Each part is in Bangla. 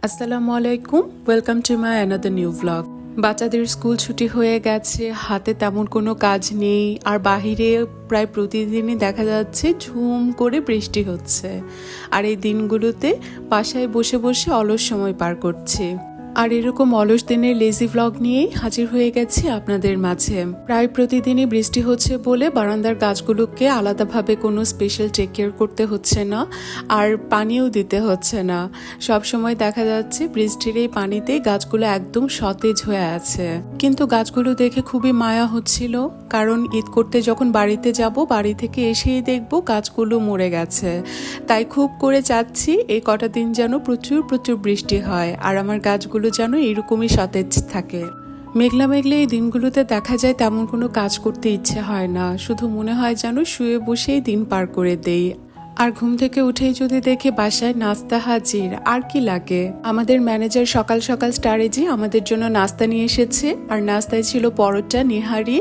আসসালামু আলাইকুম, welcome to my another new vlog. বাচ্চাদের স্কুল ছুটি হয়ে গেছে, হাতে তেমন কোনো কাজ নেই, আর বাহিরে প্রায় প্রতিদিনই দেখা যাচ্ছে ঝুম করে বৃষ্টি হচ্ছে। আর এই দিনগুলোতে বাসায় বসে বসে অলস সময় পার করছি। আর এরকম অলস দিনের লেজি ভ্লগ নিয়েই হাজির হয়ে গেছি আপনাদের মাঝে। প্রায় প্রতিদিনই বৃষ্টি হচ্ছে বলে বারান্দার গাছগুলোকে আলাদাভাবে কোনো স্পেশাল টেক কেয়ার করতে হচ্ছে না, আর পানিও দিতে হচ্ছে না। সব সময় দেখা যাচ্ছে বৃষ্টির এই পানিতেই গাছগুলো একদম সতেজ হয়ে আছে। কিন্তু গাছগুলো দেখে খুবই মায়া হচ্ছিল, কারণ ঈদ করতে যখন বাড়িতে যাব, বাড়ি থেকে এসেই দেখবো গাছগুলো মরে গেছে। তাই খুব করে চাচ্ছি এই কটা দিন যেন প্রচুর প্রচুর বৃষ্টি হয়, আর আমার গাছগুলো যেন এরকমই সতেজ থাকে। মেঘলা মেঘলা এই দিনগুলোতে দেখা যায় তেমন কোনো কাজ করতে ইচ্ছে হয় না, শুধু মনে হয় যেন শুয়ে বসেই দিন পার করে দেই। আর ঘুম থেকে উঠেই যদি দেখি বাসায় নাস্তা হাজির, আর কি লাগে। আমাদের ম্যানেজার সকাল সকাল স্টারেজি আমাদের জন্য নাস্তা নিয়ে এসেছে, আর নাস্তায় ছিল পরোটা, নিহারি,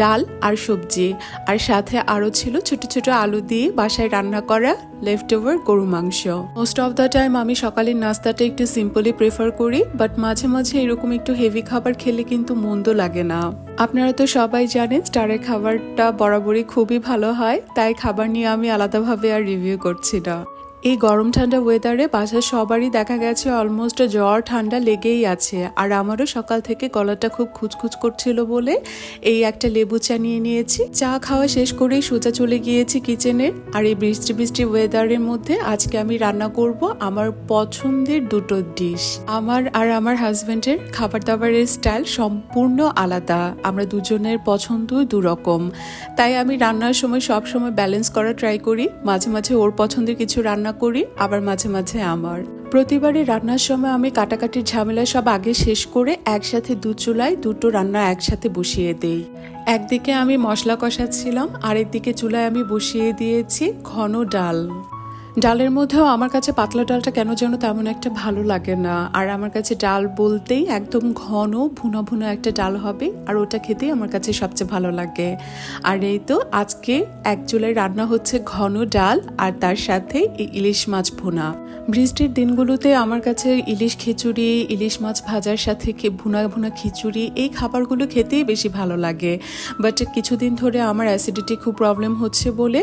ডাল আর সবজি, আর সাথে আরও ছিল ছোট ছোট আলু দিয়ে বাসায় রান্না করা লেফট ওভার গরু মাংস। মোস্ট অফ দ্য টাইম আমি সকালের নাস্তাটা একটু সিম্পলি প্রেফার করি, বাট মাঝে মাঝে এরকম একটু হেভি খাবার খেলে কিন্তু মন্দ লাগে না। আপনারা তো সবাই জানেন স্টারের খাবারটা বরাবরই খুবই ভালো হয়, তাই খাবার নিয়ে আমি আলাদাভাবে আর রিভিউ করছি না। এই গরম ঠান্ডা ওয়েদারে বাসার সবারই দেখা গেছে অলমোস্ট জ্বর ঠান্ডা লেগেই আছে, আর আমারও সকাল থেকে গলাটা খুব খুচখুচ করছিল বলে এই একটা লেবু চা নিয়ে নিয়েছি। চা খাওয়া শেষ করেই সোজা চলে গিয়েছি কিচেনে। আর এই বৃষ্টি বৃষ্টি ওয়েদারের মধ্যে আজকে আমি রান্না করব আমার পছন্দের দুটো ডিশ। আমার আর আমার হাজবেন্ডের খাবার দাবারের স্টাইল সম্পূর্ণ আলাদা, আমরা দুজনের পছন্দ দুরকম। তাই আমি রান্নার সময় সব সময় ব্যালেন্স করা ট্রাই করি, মাঝে মাঝে ওর পছন্দের কিছু রান্না করি, আবার মাঝে মাঝে আমার। প্রতিবারই রান্নার সময় আমি কাটাকাটির ঝামেলা সব আগে শেষ করে একসাথে দু চুলায় দুটো রান্না একসাথে বসিয়ে দেই। একদিকে আমি মশলা কষাচ্ছিলাম, আরেকদিকে চুলায় আমি বসিয়ে দিয়েছি ঘন ডাল। ডালের মধ্যেও আমার কাছে পাতলা ডালটা কেন যেন তেমন একটা ভালো লাগে না, আর আমার কাছে ডাল বলতেই একদম ঘন ভুনা ভুনা একটা ডাল হবে, আর ওটা খেতেই আমার কাছে সবচেয়ে ভালো লাগে। আর এই তো আজকে এক চুলায় রান্না হচ্ছে ঘন ডাল, আর তার সাথে ইলিশ মাছ ভুনা। বৃষ্টির দিনগুলোতে আমার কাছে ইলিশ খিচুড়ি, ইলিশ মাছ ভাজার সাথে ভুনা ভুনা খিচুড়ি, এই খাবারগুলো খেতেই বেশি ভালো লাগে। বাট কিছুদিন ধরে আমার অ্যাসিডিটি খুব প্রবলেম হচ্ছে বলে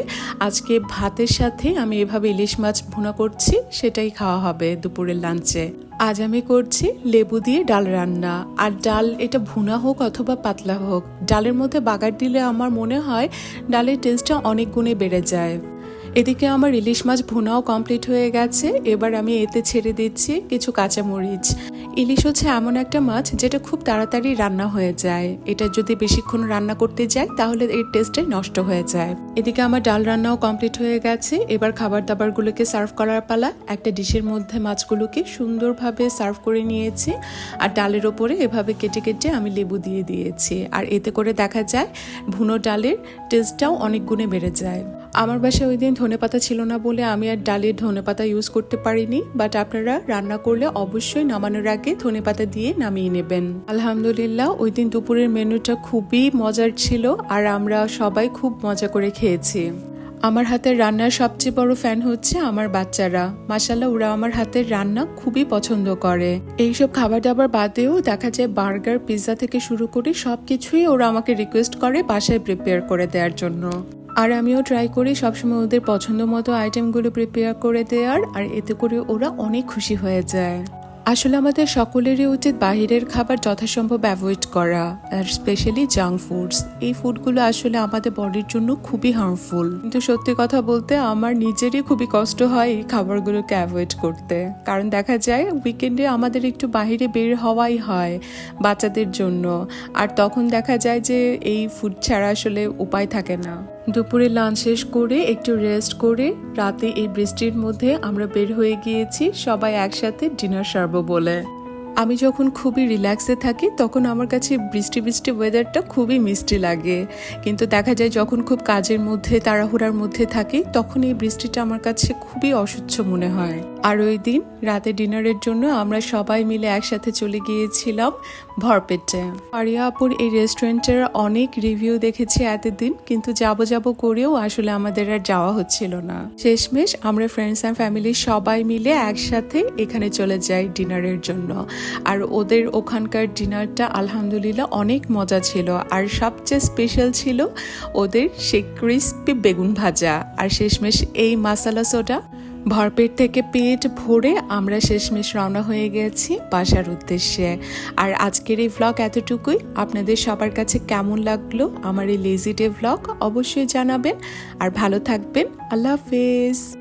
আজকে ভাতের সাথে আমি এভাবে ইলিশ মাছ ভুনা করছি, সেটাই খাওয়া হবে দুপুরের লাঞ্চে। আজ আমি করছি লেবু দিয়ে ডাল রান্না। আর ডাল এটা ভুনা হোক অথবা পাতলা হোক, ডালের মধ্যে বাগার দিলে আমার মনে হয় ডালের টেস্টটা অনেক গুণে বেড়ে যায়। এদিকে আমার ইলিশ মাছ ভুনাও কমপ্লিট হয়ে গেছে, এবার আমি এতে ছেড়ে দিচ্ছি কিছু কাঁচামরিচ। ইলিশ হচ্ছে এমন একটা মাছ যেটা খুব তাড়াতাড়ি রান্না হয়ে যায়, এটা যদি বেশিক্ষণ রান্না করতে যাই তাহলে এর টেস্টটাই নষ্ট হয়ে যায়। এদিকে আমার ডাল রান্নাও কমপ্লিট হয়ে গেছে, এবার খাবার দাবারগুলোকে সার্ভ করার পালা। একটা ডিশের মধ্যে মাছগুলোকে সুন্দরভাবে সার্ভ করে নিয়েছি, আর ডালের ওপরে এভাবে কেটে কেটে আমি লেবু দিয়ে দিয়েছি, আর এতে করে দেখা যায় ভুনো ডালের টেস্টটাও অনেক গুণে বেড়ে যায়। আমার বাসায় ওই দিন ধনেপাতা ছিল না বলে আমি আর ডালে ধনেপাতা ইউজ করতে পারিনি, বাট আপনারা রান্না করলে অবশ্যই নামানোর আগে ধনেপাতা দিয়ে নামিয়ে নেবেন। আলহামদুলিল্লাহ ওই দিন দুপুরের মেনুটা খুবই মজার ছিল, আর আমরা সবাই খুব মজা করে খেয়েছি। আমার হাতের রান্নার সবচেয়ে বড় ফ্যান হচ্ছে আমার বাচ্চারা। মাশাআল্লাহ ওরা আমার হাতের রান্না খুবই পছন্দ করে। এইসব খাবার দাবার বাদেও দেখা যায় বার্গার, পিৎজা থেকে শুরু করে সবকিছুই ওরা আমাকে রিকোয়েস্ট করে বাসায় প্রিপেয়ার করে দেওয়ার জন্য। আর আমিও ট্রাই করি সবসময় ওদের পছন্দ মতো আইটেমগুলো প্রিপেয়ার করে দেওয়ার, আর এতে করে ওরা অনেক খুশি হয়ে যায়। আসলে আমাদের সকলেরই উচিত বাহিরের খাবার যথাসম্ভব অ্যাভয়েড করা, আর স্পেশালি জাঙ্ক ফুডস। এই ফুডগুলো আসলে আমাদের বডির জন্য খুবই হার্মফুল। কিন্তু সত্যি কথা বলতে আমার নিজেরই খুবই কষ্ট হয় এই খাবারগুলোকে অ্যাভয়েড করতে, কারণ দেখা যায় উইকেন্ডে আমাদের একটু বাহিরে বের হওয়াই হয় বাচ্চাদের জন্য, আর তখন দেখা যায় যে এই ফুড ছাড়া আসলে উপায় থাকে না। দুপুরে লাঞ্চ শেষ করে একটু রেস্ট করে রাতে এই বৃষ্টির মধ্যে আমরা বের হয়ে গিয়েছি সবাই একসাথে ডিনার সারবো বলে। আমি যখন খুবই রিল্যাক্সে থাকি তখন আমার কাছে বৃষ্টি বৃষ্টি ওয়েদারটা খুবই মিষ্টি লাগে, কিন্তু দেখা যায় যখন খুব কাজের মধ্যে তাড়াহুড়ার মধ্যে থাকি তখন এই বৃষ্টিটা আমার কাছে খুবই অসহ্য মনে হয়। আর ওই দিন রাতে ডিনারের জন্য আমরা সবাই মিলে একসাথে চলে গিয়েছিলাম ভরপেটে। আরিয়া আপুর এই রেস্টুরেন্টের অনেক রিভিউ দেখেছি এতদিন, কিন্তু যাব করেও আসলে আমাদের আর যাওয়া হচ্ছিল না। শেষমেশ আমরা ফ্রেন্ডস অ্যান্ড ফ্যামিলি সবাই মিলে একসাথে এখানে চলে যাই ডিনারের জন্য। আর ওদের ওখানকার ডিনারটা আলহামদুলিল্লাহ অনেক মজা ছিল। আর সবচেয়ে স্পেশাল ছিল ওদের সেই ক্রিস্পি বেগুন ভাজা আর শেষমেশ এই মাসালা সোডা। ভরপেট থেকে পেট ভরে আমরা শেষমেশ রওনা হয়ে গেছি বাসার উদ্দেশ্যে। আর আজকের এই ভ্লগ এতটুকুই। আপনাদের সবার কাছে কেমন লাগলো আমার এই লেজি ডে ভ্লগ অবশ্যই জানাবেন। আর ভালো থাকবেন। আল্লাহ হাফেজ।